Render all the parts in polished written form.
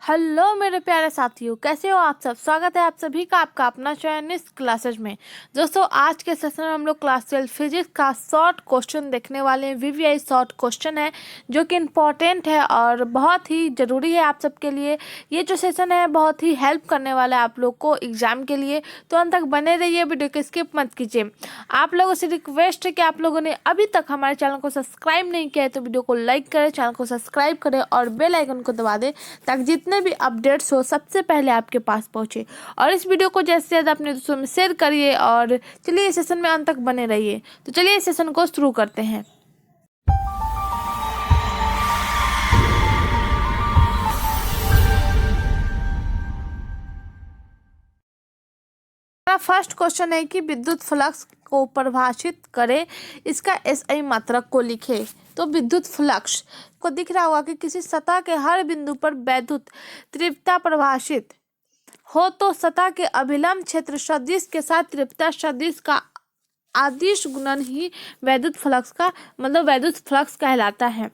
Hello मेरे प्यारे साथियों, कैसे हो आप सब। स्वागत है आप सभी का आपका अपना चयनित क्लासेज में। दोस्तों, आज के सेशन में हम लोग क्लास 12 फिजिक्स का शॉर्ट क्वेश्चन देखने वाले हैं। वीवीआई शॉर्ट क्वेश्चन है जो कि इम्पोर्टेंट है और बहुत ही ज़रूरी है आप सबके लिए। ये जो सेशन है बहुत ही हेल्प करने वाला है आप लोग को एग्जाम के लिए, तो अंत तक बने रहिए, वीडियो को स्किप मत कीजिए। आप लोगों से रिक्वेस्ट है कि आप लोगों ने अभी तक हमारे चैनल को सब्सक्राइब नहीं किया है तो वीडियो को लाइक करें, चैनल को सब्सक्राइब करें और बेल आइकन को दबा दें ताकि जितने भी अपडेट्स हो सबसे पहले आपके पास पहुंचे। और इस वीडियो को ज़्यादा से ज़्यादा अपने दोस्तों में शेयर करिए और चलिए इस सेशन में अंत तक बने रहिए। तो चलिए इस सेशन को शुरू करते हैं। हमारा फर्स्ट क्वेश्चन है कि विद्युत फ्लक्स को परिभाषित करें, इसका एसआई मात्रक को लिखे। तो विद्युत फ्लक्स को दिख रहा होगा कि किसी सतह के हर बिंदु पर वैद्युत तीव्रता परिभाषित हो तो सतह के अभिलंब क्षेत्र सदिश के साथ तीव्रता सदिश का अदिश गुणन ही वैद्युत फ्लक्स का वैद्युत फ्लक्स कहलाता है।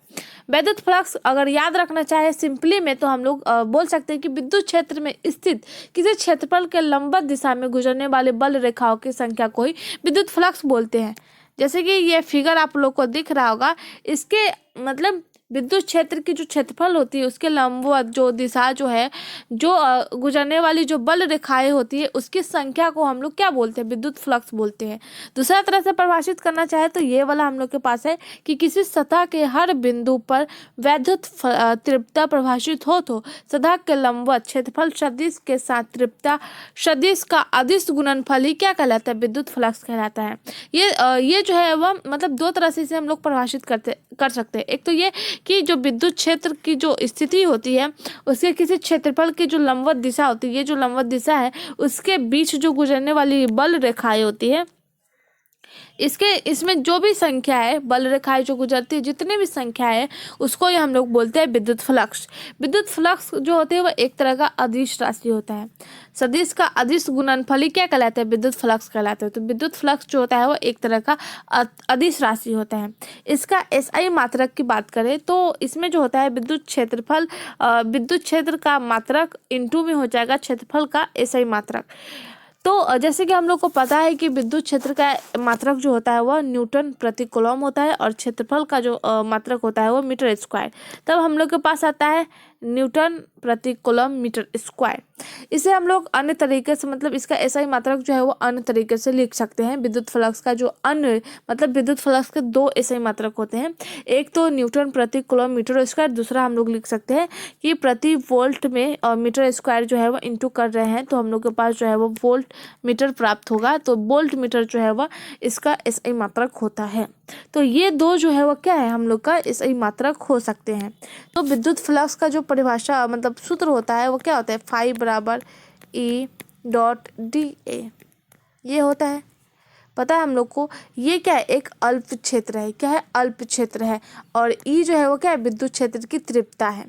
वैद्युत फ्लक्स अगर याद रखना चाहे सिंपली में तो हम लोग बोल सकते हैं कि विद्युत क्षेत्र में स्थित किसी क्षेत्रफल के लंबवत दिशा में गुजरने वाले बल रेखाओं की संख्या को ही विद्युत फ्लक्स बोलते हैं। जैसे कि ये फिगर आप लोग को दिख रहा होगा, इसके विद्युत क्षेत्र की जो क्षेत्रफल होती है उसके लंबवत जो दिशा जो है, जो गुजरने वाली जो बल रेखाएं होती है उसकी संख्या को हम लोग क्या बोलते हैं, विद्युत फ्लक्स बोलते हैं। दूसरा तरह से परिभाषित करना चाहे तो ये वाला हम लोग के पास है कि किसी सतह के हर बिंदु पर वैद्युत तीव्रता परिभाषित हो तो सतह के लंबवत क्षेत्रफल सदिश के साथ तीव्रता सदिश का अदिश गुणनफल ही क्या कहलाता है, विद्युत फ्लक्स कहलाता है। ये जो है वह दो तरह से इसे हम लोग परिभाषित कर सकते हैं। एक तो ये कि जो विद्युत क्षेत्र की जो स्थिति होती है उसके किसी क्षेत्रफल की जो लंबवत दिशा होती है, ये जो लंबवत दिशा है उसके बीच जो गुजरने वाली बल रेखाएं होती है, इसमें जो भी संख्या है बल रेखाएं जो गुजरती है, जितनी भी संख्या है उसको ये हम लोग बोलते हैं विद्युत फ्लक्स। विद्युत फ्लक्स जो होते हैं वह एक तरह का अदिश राशि होता है। सदिश का अदिश गुणनफल ही क्या कहलाता है, विद्युत फ्लक्स कहलाता है। तो विद्युत फ्लक्स जो होता है वो एक तरह का अदिश राशि होता है। इसका एसआई मात्रक की बात करें तो इसमें जो होता है विद्युत क्षेत्रफल, विद्युत क्षेत्र का मात्रक इंटू में हो जाएगा क्षेत्रफल का एसआई मात्रक। तो जैसे कि हम लोग को पता है कि विद्युत क्षेत्र का मात्रक जो होता है वह न्यूटन प्रति कूलम होता है और क्षेत्रफल का जो मात्रक होता है वो मीटर स्क्वायर। तब हम लोग के पास आता है न्यूटन प्रति कूलम मीटर स्क्वायर। इसे हम लोग अन्य तरीके से इसका एसआई मात्रक जो है वो अन्य तरीके से लिख सकते हैं। विद्युत फ्लक्स का जो अन्य विद्युत फ्लक्स के दो एसआई मात्रक होते हैं, एक तो न्यूटन प्रति कूलम मीटर स्क्वायर, दूसरा हम लोग लिख सकते हैं कि प्रति वोल्ट में मीटर स्क्वायर जो है वो इंटू कर रहे हैं तो हम लोग के पास जो है वो वोल्ट मीटर प्राप्त होगा। तो वोल्ट मीटर जो है वह इसका एसआई मात्रक होता है। तो ये दो जो है वो क्या है, हम लोग का एसआई मात्रक हो सकते हैं। तो विद्युत फ्लक्स का जो परिभाषा सूत्र होता है वो क्या होता है, फाई बराबर ई डॉट डी ए, ये होता है। पता है हम लोग को ये क्या है, एक अल्प क्षेत्र है। क्या है, अल्प क्षेत्र है। और ई जो है वो क्या है, विद्युत क्षेत्र की तीव्रता है।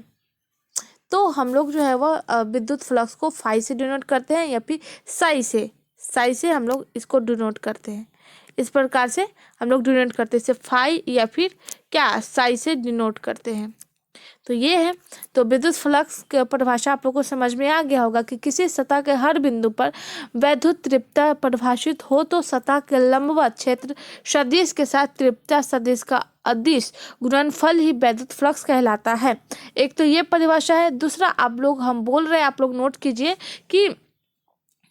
तो हम लोग जो है वो विद्युत फ्लक्स को फाई से डिनोट करते हैं या फिर साई से हम लोग इसको डिनोट करते हैं। इस प्रकार से हम लोग डिनोट करते हैं, फाई या फिर क्या साई से डिनोट करते हैं। तो ये है। तो विद्युत फ्लक्स की परिभाषा आप लोगों को समझ में आ गया होगा कि किसी सतह के हर बिंदु पर वैद्युत तीव्रता परिभाषित हो तो सतह के लंबवत क्षेत्र सदिश के साथ तीव्रता सदिश का अदिश गुणनफल ही वैद्युत फ्लक्स कहलाता है। एक तो ये परिभाषा है। दूसरा हम बोल रहे हैं, आप लोग नोट कीजिए कि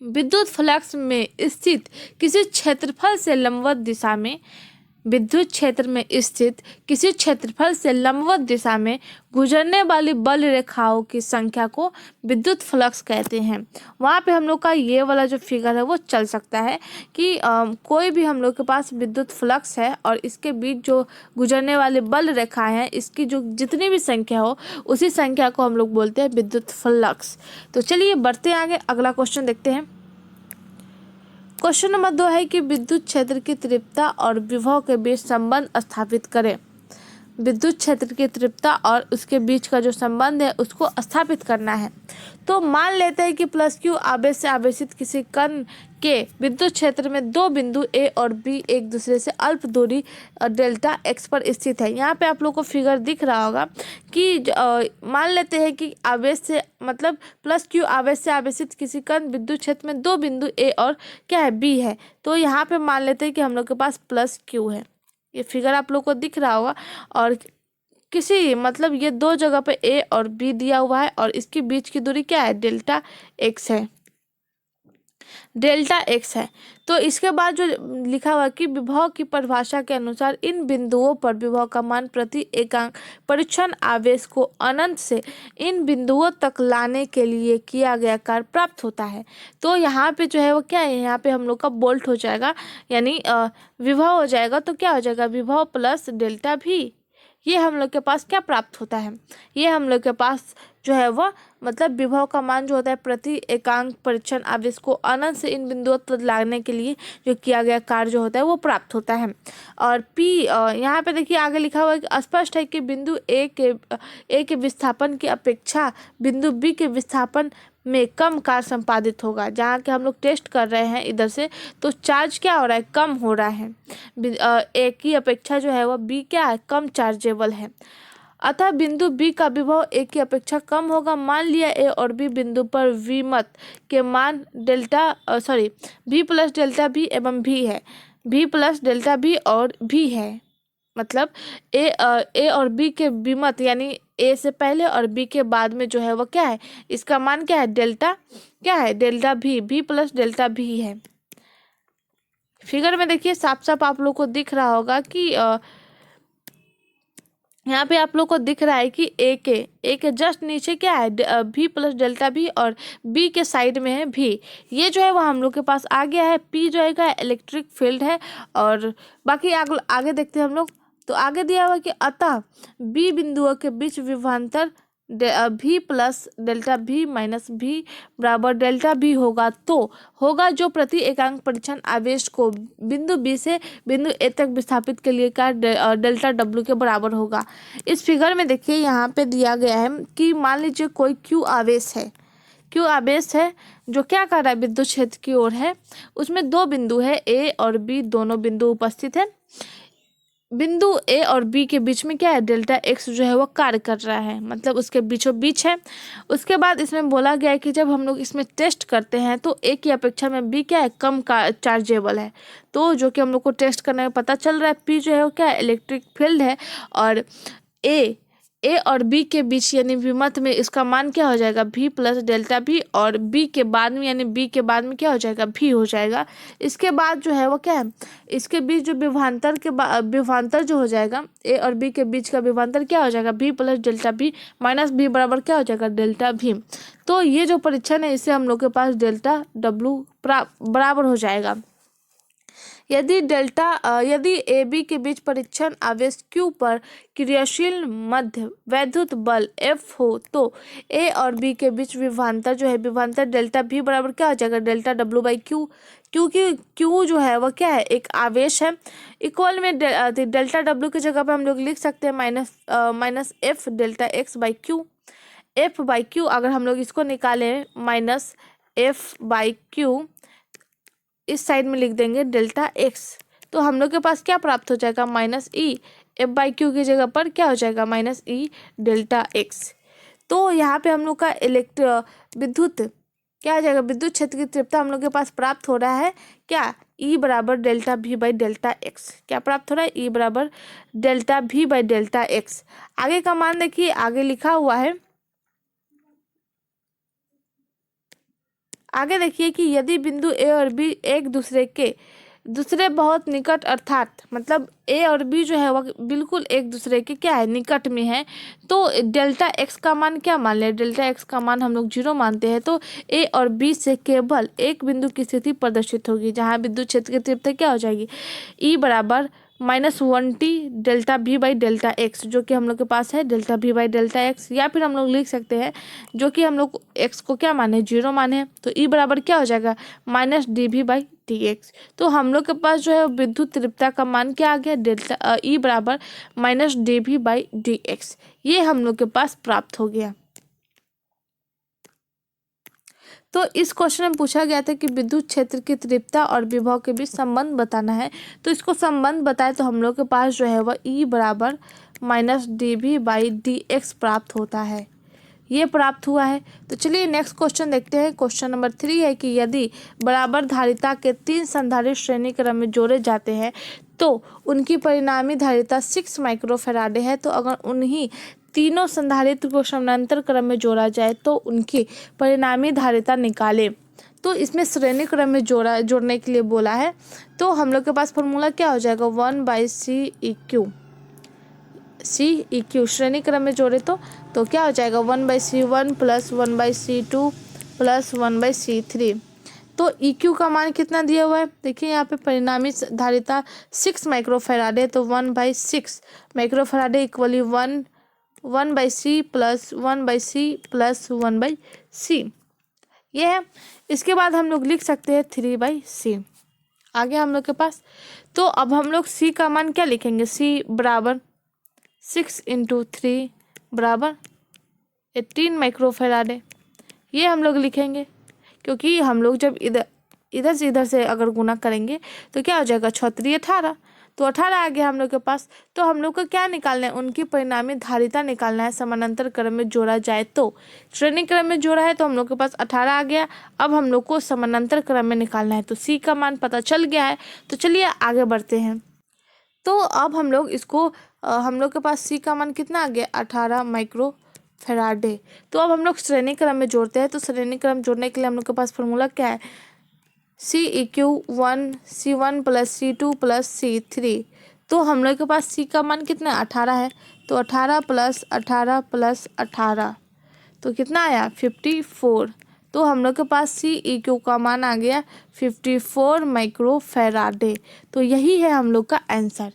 विद्युत फ्लक्स में स्थित किसी क्षेत्रफल से लंबवत दिशा में, विद्युत क्षेत्र में स्थित किसी क्षेत्रफल से लंबवत दिशा में गुजरने वाली बल रेखाओं की संख्या को विद्युत फ्लक्स कहते हैं। वहाँ पे हम लोग का ये वाला जो फिगर है वो चल सकता है कि कोई भी हम लोग के पास विद्युत फ्लक्स है और इसके बीच जो गुजरने वाले बल रेखाएं हैं, इसकी जो जितनी भी संख्या हो उसी संख्या को हम लोग बोलते हैं विद्युत फ्लक्स। तो चलिए बढ़ते हैं आगे, अगला क्वेश्चन देखते हैं। क्वेश्चन नंबर 2 है कि विद्युत क्षेत्र की तीव्रता और विभव के बीच संबंध स्थापित करें। विद्युत क्षेत्र की तीव्रता और उसके बीच का जो संबंध है उसको स्थापित करना है। तो मान लेते हैं कि प्लस क्यू आवेश से आवेशित किसी कण के विद्युत क्षेत्र में दो बिंदु ए और बी एक दूसरे से अल्प दूरी डेल्टा एक्स पर स्थित है। यहाँ पे आप लोग को फिगर दिख रहा होगा कि मान लेते हैं कि आवेश से मतलब प्लस क्यू आवेश से आवेशित किसी कण विद्युत क्षेत्र में दो बिंदु ए और क्या है बी है। तो यहाँ पे मान लेते हैं कि हम लोग के पास प्लस क्यू है। ये फिगर आप लोग को दिख रहा होगा और किसी मतलब ये दो जगह पे ए और बी दिया हुआ है और इसके बीच की दूरी क्या है डेल्टा एक्स है, डेल्टा एक्स है। तो इसके बाद जो लिखा हुआ कि विभव की परिभाषा के अनुसार इन बिंदुओं पर विभव का मान प्रति एकांक परीक्षण आवेश को अनंत से इन बिंदुओं तक लाने के लिए किया गया कार्य प्राप्त होता है। तो यहाँ पे जो है वो क्या है, यहाँ पे हम लोग का बोल्ट हो जाएगा यानी विभव हो जाएगा। तो क्या हो जाएगा विभव प्लस डेल्टा भी, ये हम लोग के पास क्या प्राप्त होता है, ये हम लोग के पास जो है वह मतलब विभव का मान जो होता है प्रति एकांक परीक्षण आवेश को अनंत से इन बिंदुओं तक लाने के लिए जो किया गया कार्य जो होता है वो प्राप्त होता है। और पी यहाँ पे देखिए आगे लिखा हुआ है कि स्पष्ट है कि बिंदु ए के विस्थापन की अपेक्षा बिंदु बी के विस्थापन में कम कार्य संपादित होगा। जहाँ के हम लोग टेस्ट कर रहे हैं इधर से तो चार्ज क्या हो रहा है, कम हो रहा है। ए की अपेक्षा जो है वह बी क्या है, कम चार्जेबल है। अतः बिंदु बी का विभव ए की अपेक्षा कम होगा। मान लिया ए और बी बिंदु पर विमत के मान भी प्लस डेल्टा बी एवं भी है, भी प्लस डेल्टा बी और भी है। मतलब ए और बी के विमत यानी ए से पहले और बी के बाद में जो है वो क्या है, इसका मान क्या है डेल्टा, क्या है डेल्टा भी प्लस डेल्टा भी है। फिगर में देखिए साफ साफ आप लोग को दिख रहा होगा कि यहाँ पे आप लोग को दिख रहा है कि ए के जस्ट नीचे क्या है भी प्लस डेल्टा भी और बी के साइड में है भी। ये जो है वो हम लोग के पास आ गया है। पी जो है क्या इलेक्ट्रिक फील्ड है और बाकी आगे देखते हैं हम लोग। तो आगे दिया हुआ कि अतः बी बिंदुओं के बीच विभवांतर भी प्लस डेल्टा भी माइनस भी बराबर डेल्टा भी होगा। तो होगा जो प्रति एकांक परीक्षण आवेश को बिंदु बी से बिंदु ए तक विस्थापित के लिए का डेल्टा डब्ल्यू के बराबर होगा। इस फिगर में देखिए यहाँ पे दिया गया है कि मान लीजिए कोई क्यू आवेश है, क्यू आवेश है जो क्या कर रहा है विद्युत क्षेत्र की ओर है। उसमें दो बिंदु है ए और बी, दोनों बिंदु उपस्थित है। बिंदु ए और बी के बीच में क्या है डेल्टा एक्स जो है वो कार्य कर रहा है, मतलब उसके बीचों बीच है। उसके बाद इसमें बोला गया है कि जब हम लोग इसमें टेस्ट करते हैं तो ए की अपेक्षा में बी क्या है कम का चार्जेबल है। तो जो कि हम लोग को टेस्ट करने में पता चल रहा है पी जो है वो क्या है इलेक्ट्रिक फील्ड है और ए और बी के बीच यानी विमत में इसका मान क्या हो जाएगा भी प्लस डेल्टा भी और बी के बाद में यानी बी के बाद में क्या हो जाएगा भी हो जाएगा। इसके बाद जो है वो क्या है इसके बीच जो विभवांतर जो हो जाएगा ए और बी के बीच का विभवांतर क्या हो जाएगा भी प्लस डेल्टा भी माइनस बी बराबर क्या हो जाएगा डेल्टा भी। तो ये जो परीक्षण है इससे हम लोग के पास डेल्टा डब्लू बराबर हो जाएगा। यदि ए बी के बीच परीक्षण आवेश क्यू पर क्रियाशील मध्य वैद्युत बल एफ हो तो ए और बी के बीच विभवांतर जो है विभवांतर डेल्टा भी बराबर क्या हो जाएगा डेल्टा डब्ल्यू बाई क्यू। क्योंकि क्यू जो है वह क्या है एक आवेश है। इक्वल में डेल्टा डब्ल्यू की जगह पे हम लोग लिख सकते हैं minus F delta x by Q. F by Q अगर हम लोग इसको निकालें माइनस एफ बाई क्यू इस साइड में लिख देंगे डेल्टा एक्स तो हम लोग के पास क्या प्राप्त हो जाएगा minus E F by Q की जगह पर क्या हो जाएगा माइनस ई डेल्टा एक्स। तो यहाँ पे हम लोग का विद्युत क्या हो जाएगा विद्युत क्षेत्र की तीव्रता हम लोग के पास प्राप्त हो रहा है क्या ई बराबर डेल्टा भी बाई डेल्टा एक्स। क्या प्राप्त हो रहा है ई बराबर डेल्टा भी बाई डेल्टा एक्स। आगे का मान देखिए आगे लिखा हुआ है, आगे देखिए कि यदि बिंदु ए और बी एक दूसरे बहुत निकट अर्थात मतलब ए और बी जो है वह बिल्कुल एक दूसरे के क्या है निकट में है तो डेल्टा एक्स का मान क्या मान ले डेल्टा एक्स का मान हम लोग 0 मानते हैं। तो ए और बी से केवल एक बिंदु की स्थिति प्रदर्शित होगी जहां विद्युत क्षेत्र की तीव्रता क्या हो जाएगी ई बराबर -1t delta v by delta x, जो कि हम लोग के पास है delta v by delta x. या फिर हम लोग लिख सकते हैं, जो कि हम लोग x को क्या माने, 0 माने, तो E बराबर क्या हो जाएगा, -dv बाई dx। तो हम लोग के पास जो है विद्युत तीव्रता का मान क्या आ गया, डेल्टा E बराबर -dv बाई dx। ये हम लोग के पास प्राप्त हो गया। तो इस क्वेश्चन में पूछा गया था कि विद्युत क्षेत्र की तीव्रता और विभव के बीच संबंध बताना है। तो इसको संबंध बताए तो हम लोग के पास जो है वह E बराबर -dv बाई dx प्राप्त होता है। ये प्राप्त हुआ है। तो चलिए नेक्स्ट क्वेश्चन देखते हैं। क्वेश्चन नंबर 3 है कि यदि बराबर धारिता के 3 संधारित्र श्रेणी क्रम में जोड़े जाते हैं तो उनकी परिणामी धारिता 6 माइक्रोफैराडे है। तो अगर उन्हीं तीनों संधारित्र को समानांतर क्रम में जोड़ा जाए तो उनकी परिणामी धारिता निकालें। तो इसमें श्रेणी क्रम में जोड़ने के लिए बोला है। तो हम लोग के पास फॉर्मूला क्या हो जाएगा, 1/C=CEQ। श्रेणी क्रम में जोड़े तो क्या हो जाएगा, 1/C1 plus 1/C2 plus 1/C3। तो EQ का मान कितना दिया हुआ है, देखिए यहाँ पे परिणामी धारिता 6 माइक्रोफैराडे, तो 1/6 माइक्रोफैराडे equally 1/C plus 1/C plus 1/C, ये है। इसके बाद हम लोग लिख सकते हैं 3/C। आगे हम लोग के पास, तो अब हम लोग C का मान क्या लिखेंगे, C बराबर 6 × 3 बराबर 18 माइक्रोफैराडे, ये हम लोग लिखेंगे। क्योंकि हम लोग जब इधर से अगर गुना करेंगे तो क्या हो जाएगा, 6×3 18, तो 18 आ गया हम लोग के पास। तो हम लोग को क्या निकालना है, उनकी परिणामी धारिता निकालना है। समानांतर क्रम में जोड़ा जाए तो, श्रेणी क्रम में जोड़ा है तो हम लोग के पास 18 आ गया। अब हम लोग को समानांतर क्रम में निकालना है, तो C का मान पता चल गया है। तो चलिए आगे बढ़ते हैं। तो अब हम लोग इसको हम लोग के पास C का मान कितना आ गया, 18 माइक्रोफैराडे। तो अब हम लोग श्रेणी क्रम में जोड़ते हैं। तो श्रेणी क्रम जोड़ने के लिए हम लोग के पास फॉर्मूला क्या है, CEQ1 C1 plus C2 plus C3। तो हम लोग के पास C का मान कितना 18 है, तो 18 प्लस 18 प्लस 18 तो कितना आया, 54। तो हम लोग के पास CEQ का मान आ गया 54 माइक्रोफैराडे। तो यही है हम लोग का आंसर,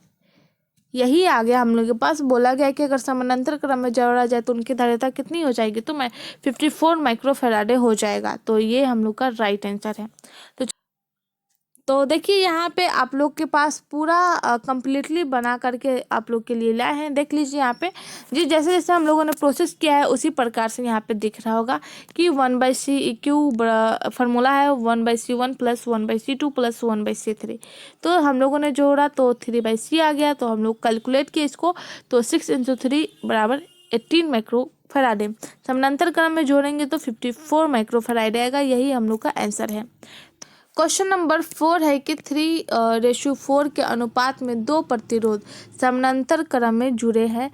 यही आ गया। हम लोग के पास बोला गया कि अगर समानांतर क्रम में जोड़ा जाए तो उनकी धारिता कितनी हो जाएगी, तो 54 माइक्रोफैराडे हो जाएगा। तो ये हम लोग का राइट आंसर है। तो देखिए यहाँ पे आप लोग के पास पूरा कंप्लीटली बना करके आप लोग के लिए लाए हैं। देख लीजिए यहाँ पे जी, जैसे जैसे हम लोगों ने प्रोसेस किया है उसी प्रकार से यहाँ पे दिख रहा होगा कि 1/CEQ फार्मूला है 1/C1 plus 1/C2 plus 1/C3। तो हम लोगों ने जोड़ा तो 3/C आ गया। तो हम लोग कैलकुलेट किए इसको, तो 6 × 3 बराबर 18 माइक्रोफैराडे। समानांतर क्रम में जोड़ेंगे तो 54 माइक्रोफैराडे आएगा। यही हम लोग का आंसर है। क्वेश्चन नंबर 4 है कि 3:4 के अनुपात में 2 प्रतिरोध समानांतर क्रम में जुड़े हैं,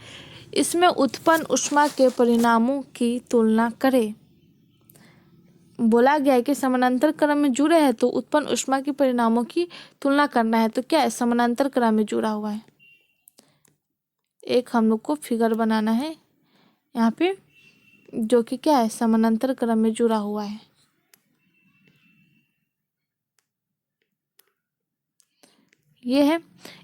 इसमें उत्पन्न ऊष्मा के परिणामों की तुलना करें। बोला गया है कि समानांतर क्रम में जुड़े हैं तो उत्पन्न ऊष्मा के परिणामों की तुलना करना है। तो क्या है, समानांतर क्रम में जुड़ा हुआ है। एक हम लोग को फिगर बनाना है यहाँ पे, जो कि क्या है, समानांतर क्रम में जुड़ा हुआ है। ये है,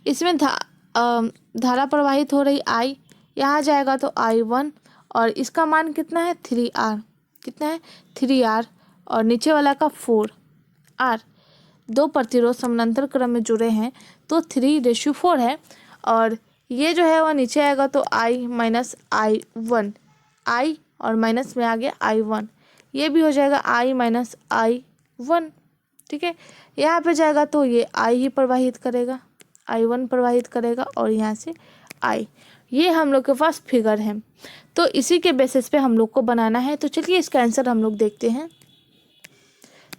इसमें धारा प्रवाहित हो रही I, यहाँ जाएगा तो I1 और इसका मान कितना है 3R, कितना है 3R, और नीचे वाला का 4R। 2 प्रतिरोध समानांतर क्रम में जुड़े हैं तो 3:4 है। और ये जो है वह नीचे आएगा तो I माइनस I1, I और माइनस में आ गया I1, ये भी हो जाएगा I माइनस I1। ठीक है, यहाँ पे जाएगा तो ये I ही प्रवाहित करेगा, I1 प्रवाहित करेगा और यहाँ से I। ये हम लोग के पास फिगर है, तो इसी के बेसिस पे हम लोग को बनाना है। तो चलिए इसका आंसर हम लोग देखते हैं।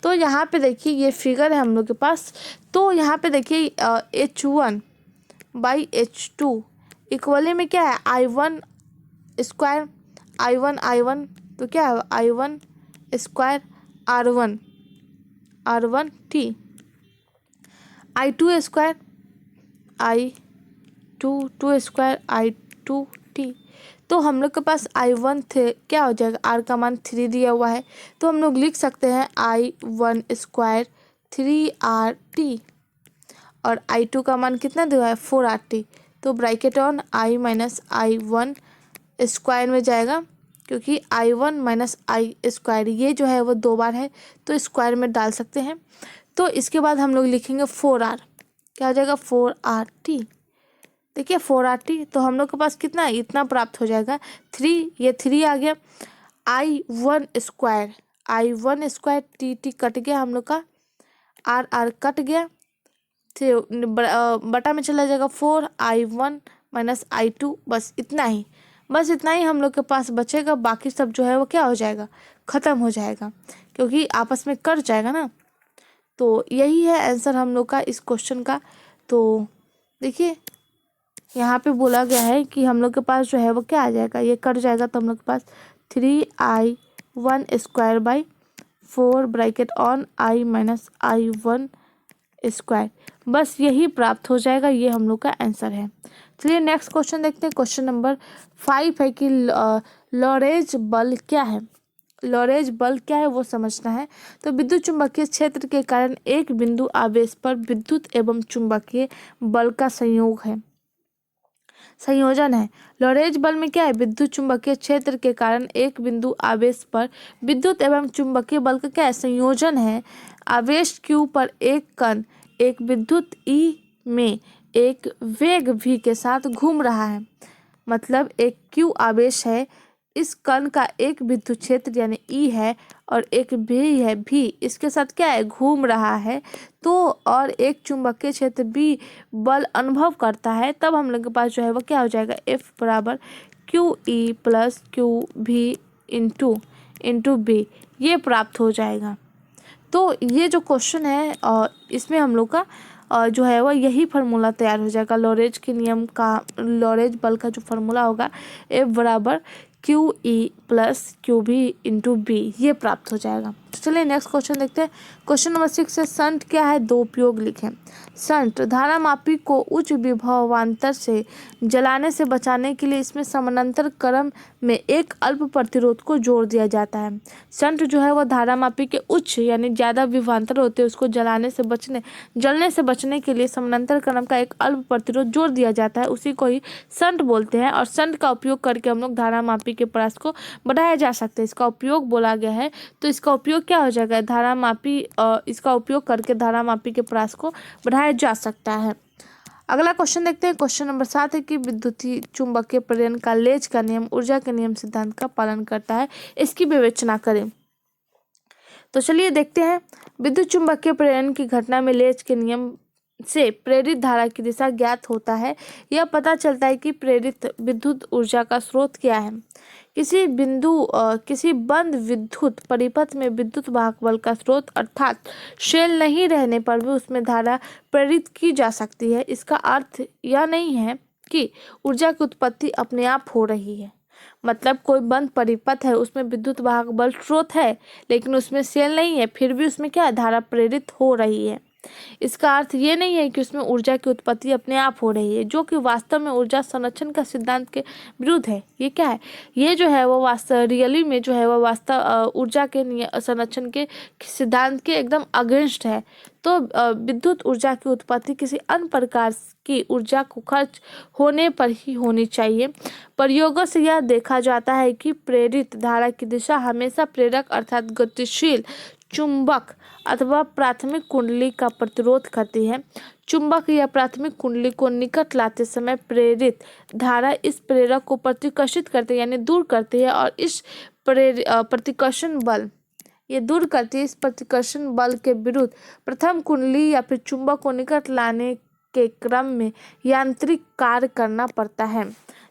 तो यहाँ पे देखिए ये फिगर है हम लोग के पास। तो यहाँ पे देखिए H1/H2 इक्वली में क्या है, I1 स्क्वायर I1 तो क्या है I1 square R1T, I2 square I2 square I2T। तो हम लोग के पास I1 थे, क्या हो जाएगा, R का मान 3 दिया हुआ है तो हम लोग लिख सकते हैं I1 स्क्वायर 3RT। और I2 का मान कितना दिया है 4RT। तो bracket on I minus I1 square में जाएगा, क्योंकि I1 माइनस आई स्क्वायर ये जो है वो 2 बार है तो स्क्वायर में डाल सकते हैं। तो इसके बाद हम लोग लिखेंगे 4R, क्या हो जाएगा 4RT। देखिए 4RT, तो हम लोग के पास कितना है, इतना प्राप्त हो जाएगा 3, ये 3 आ गया। I1 स्क्वायर टी कट गया हम लोग का, R कट गया, तो बटा में चला जाएगा 4I1 माइनस I2, बस इतना ही हम लोग के पास बचेगा। बाकी सब जो है वो क्या हो जाएगा, ख़त्म हो जाएगा, क्योंकि आपस में कट जाएगा ना। तो यही है आंसर हम लोग का इस क्वेश्चन का। तो देखिए यहाँ पे बोला गया है कि हम लोग के पास जो है वो क्या आ जाएगा, ये कट जाएगा, तो हम लोग के पास 3I1 square by 4 bracket on I minus I1 square, बस यही प्राप्त हो जाएगा। ये हम लोग का आंसर है। चलिए नेक्स्ट क्वेश्चन देखते हैं। क्वेश्चन नंबर 5 है कि लॉरेंज बल क्या है। लॉरेंज बल क्या है वो समझना है। तो विद्युत चुंबकीय क्षेत्र के कारण एक बिंदु आवेश पर विद्युत एवं चुंबकीय बल का संयोजन है। लॉरेंज बल में क्या है, विद्युत चुंबकीय क्षेत्र के कारण एक बिंदु आवेश पर विद्युत एवं चुंबकीय बल का क्या है, संयोजन है। आवेश Q पर एक कण एक विद्युत E में एक वेग V के साथ घूम रहा है। मतलब एक Q आवेश है, इस कण का एक विद्युत क्षेत्र यानी E है और एक V इसके साथ क्या है, घूम रहा है। तो और एक चुंबकीय क्षेत्र B बल अनुभव करता है, तब हम लोग के पास जो है वो क्या हो जाएगा, F बराबर QE plus QV into B, ये प्राप्त हो जाएगा। तो ये जो क्वेश्चन है इसमें हम लोग का जो है वो यही फार्मूला तैयार हो जाएगा। लॉरेंज बल का जो फार्मूला होगा F बराबर QE plus QV into B, ये प्राप्त हो जाएगा। तो चलिए नेक्स्ट क्वेश्चन देखते हैं। क्वेश्चन नंबर 6 है, शंट क्या है, दो उपयोग लिखें। शंट धारामापी को उच्च विभवांतर से जलाने से बचाने के लिए इसमें समानांतर क्रम में एक अल्प प्रतिरोध को जोड़ दिया जाता है। शंट जो है वो धारामापी के उच्च यानी ज़्यादा विभवांतर होते हैं उसको जलने से बचने के लिए समानांतर क्रम का एक अल्प प्रतिरोध जोड़ दिया जाता है, उसी को ही शंट बोलते हैं। और शंट का उपयोग करके हम लोग धारामापी के प्रयास को बढ़ाया जा सकता है, इसका उपयोग बोला गया है। तो इसका उपयोग क्या हो जाएगा, इसका उपयोग करके धारामापी के प्रयास को बढ़ाया जा सकता है। अगला क्वेश्चन देखते हैं। क्वेश्चन नंबर 7 है कि विद्युतीय चुंबकीय प्रेरण का लेज का नियम ऊर्जा के नियम सिद्धांत का पालन करता है, इसकी विवेचना करें। तो चलिए देखते हैं। विद्युत चुंबकीय प्रेरण की घटना में लेज के नियम से प्रेरित धारा की दिशा ज्ञात होता है। यह पता चलता है कि प्रेरित विद्युत ऊर्जा का स्रोत क्या है। किसी बंद विद्युत परिपथ में विद्युत वाहक बल का स्रोत अर्थात शेल नहीं रहने पर भी उसमें धारा प्रेरित की जा सकती है। इसका अर्थ यह नहीं है कि ऊर्जा की उत्पत्ति अपने आप हो रही है। मतलब कोई बंद परिपथ है, उसमें विद्युत वाहक बल स्रोत है लेकिन उसमें शेल नहीं है, फिर भी उसमें क्या धारा प्रेरित हो रही है। इसका अर्थ ये नहीं है कि उसमें ऊर्जा की उत्पत्ति अपने आप हो रही है, जो कि वास्तव में ऊर्जा संरक्षण का सिद्धांत के विरुद्ध है। ये क्या है, ये जो है वो रियली में जो है वो वास्तव ऊर्जा के संरक्षण के सिद्धांत के एकदम अगेंस्ट है। तो विद्युत ऊर्जा की उत्पत्ति किसी अन्य प्रकार की ऊर्जा को खर्च होने पर ही होनी चाहिए। प्रयोगों से यह देखा जाता है कि प्रेरित धारा की दिशा हमेशा प्रेरक अर्थात गतिशील चुंबक अथवा प्राथमिक कुंडली का प्रतिरोध करती है। चुंबक या प्राथमिक कुंडली को निकट लाते समय प्रेरित धारा इस प्रेरक को प्रतिकर्षित करती है यानी दूर करती है, और इस प्रतिकर्षण बल ये दूर करती है। इस प्रतिकर्षण बल के विरुद्ध प्रथम कुंडली या फिर चुंबक को निकट लाने के क्रम में यांत्रिक कार्य करना पड़ता है।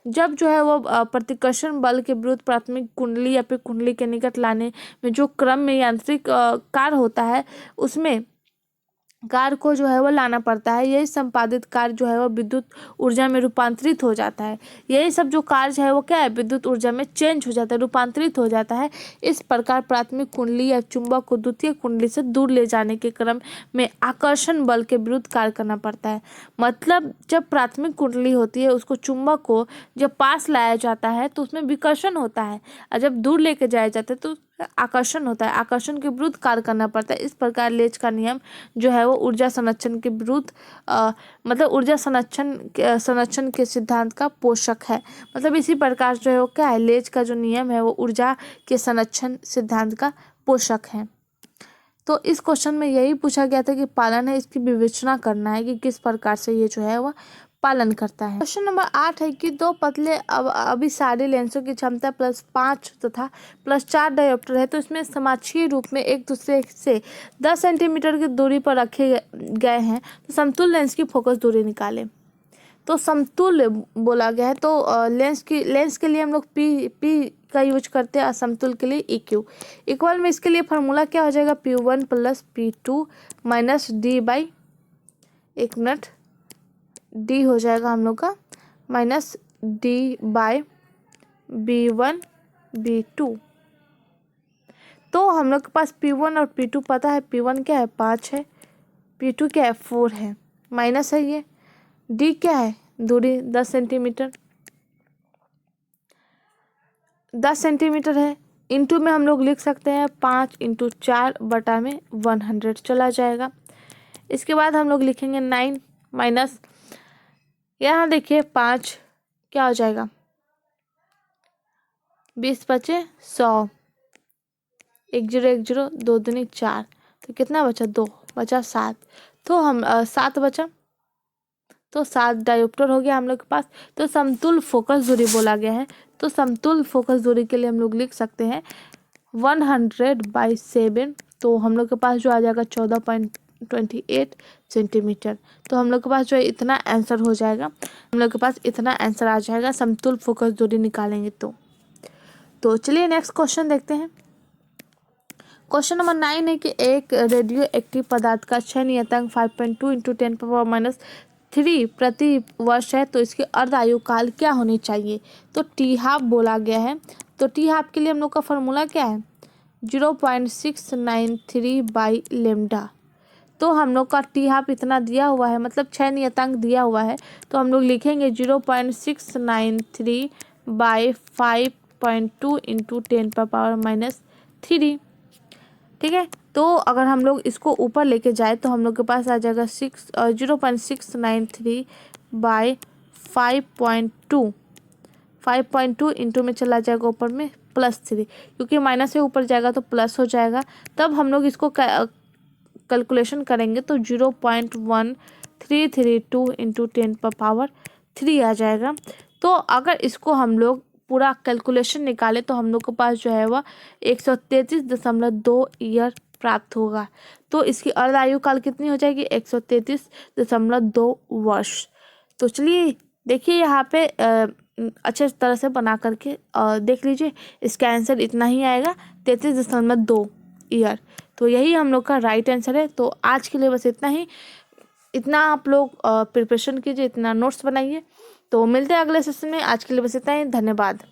जब जो है वो प्रतिकर्षण बल के विरुद्ध प्राथमिक कुंडली या फिर कुंडली के निकट लाने में जो क्रम में यांत्रिक कार्य होता है, उसमें कार्य को जो है वो लाना पड़ता है। यही संपादित कार्य जो है वो विद्युत ऊर्जा में रूपांतरित हो जाता है। यही सब जो कार्य है वो क्या है, विद्युत ऊर्जा में चेंज हो जाता है, रूपांतरित हो जाता है। इस प्रकार प्राथमिक कुंडली या चुंबक को द्वितीय कुंडली से दूर ले जाने के क्रम में आकर्षण बल के विरुद्ध कार्य करना पड़ता है। मतलब जब प्राथमिक कुंडली होती है उसको चुंबक को जब पास लाया जाता है तो उसमें विकर्षण होता है, और जब दूर लेके जाया जाता है तो आकर्षण होता है, आकर्षण के विरुद्ध कार्य करना पड़ता है। इस प्रकार लेज का नियम जो है वो ऊर्जा संरक्षण के विरुद्ध मतलब ऊर्जा संरक्षण के सिद्धांत का पोषक है। मतलब इसी प्रकार जो है वो क्या है, लेज का जो नियम है वो ऊर्जा के संरक्षण सिद्धांत का पोषक है। तो इस क्वेश्चन में यही पूछा गया था कि पालन है, इसकी विवेचना करना है कि किस प्रकार से ये जो है वह पालन करता है। क्वेश्चन नंबर 8 है कि दो पतले अभिसारी लेंसों की क्षमता +5 तथा +4 डायोप्टर है, तो इसमें समाक्षीय रूप में एक दूसरे से 10 सेंटीमीटर की दूरी पर रखे गए हैं, तो समतुल्य लेंस की फोकस दूरी निकालें। तो समतुल्य बोला गया है, तो लेंस के लिए हम लोग पी का यूज करते हैं, असमतुल्य के लिए EQ। इक्वल में इसके लिए फार्मूला क्या हो जाएगा, P1 + P2 - D बाई, एक मिनट, D हो जाएगा हम लोग का -D बाय B1 B2। तो हम लोग के पास P1 और P2 पता है, P1 क्या है 5 है, P2 क्या है 4 है, माइनस है ये, D क्या है दूरी 10 सेंटीमीटर, 10 सेंटीमीटर है, इंटू में हम लोग लिख सकते हैं 5 × 4 बटा में 100 चला जाएगा। इसके बाद हम लोग लिखेंगे 9 माइनस, यहाँ देखिए 5 क्या हो जाएगा, 20 बचे 100, 1 0 1 0, 2 दूनी 4, तो कितना बचा 2 बचा 7, तो हम 7 बचा, तो 7 डायोप्टर हो गया हम लोग के पास। तो समतुल्य फोकस दूरी बोला गया है, तो समतुल्य फोकस दूरी के लिए हम लोग लिख सकते हैं 100/7, तो हम लोग के पास जो आ जाएगा 14.28 सेंटीमीटर। तो हम लोग के पास जो है इतना आंसर हो जाएगा, हम लोग के पास इतना आंसर आ जाएगा समतुल्य फोकस दूरी निकालेंगे तो चलिए नेक्स्ट क्वेश्चन देखते हैं। क्वेश्चन नंबर 9 है कि एक रेडियो एक्टिव पदार्थ का क्षय नियतांक 5.2 × 10⁻³ प्रति वर्ष है, तो इसकी अर्ध आयु काल क्या होनी चाहिए। तो T½ बोला गया है, तो T½ के लिए हम लोग का फॉर्मूला क्या है 0.693/λ। तो हम लोग का T½ इतना दिया हुआ है, मतलब क्षय नियतांक दिया हुआ है, तो हम लोग लिखेंगे 0.693/5.2 × 10⁻³ ठीक है। तो अगर हम लोग इसको ऊपर लेके जाए तो हम लोग के पास आ जाएगा 0.693/5.2, 5.2 इंटू में चला जाएगा ऊपर में +3, क्योंकि माइनस से ऊपर जाएगा तो प्लस हो जाएगा। तब हम लोग इसको कैलकुलेशन करेंगे तो 0.1332 × 10⁻³ आ जाएगा। तो अगर इसको हम लोग पूरा कैलकुलेशन निकाले तो हम लोग के पास जो है वह 133.2 ईयर प्राप्त होगा। तो इसकी अर्ध आयु काल कितनी हो जाएगी 133.2 वर्ष। तो चलिए देखिए यहाँ पे अच्छे तरह से बना करके देख लीजिए, इसका आंसर इतना ही आएगा 33.2 ईयर। तो यही हम लोग का राइट आंसर है। तो आज के लिए बस इतना ही, इतना आप लोग प्रिपरेशन कीजिए, इतना नोट्स बनाइए। तो मिलते हैं अगले सेशन में, आज के लिए बस इतना ही, धन्यवाद।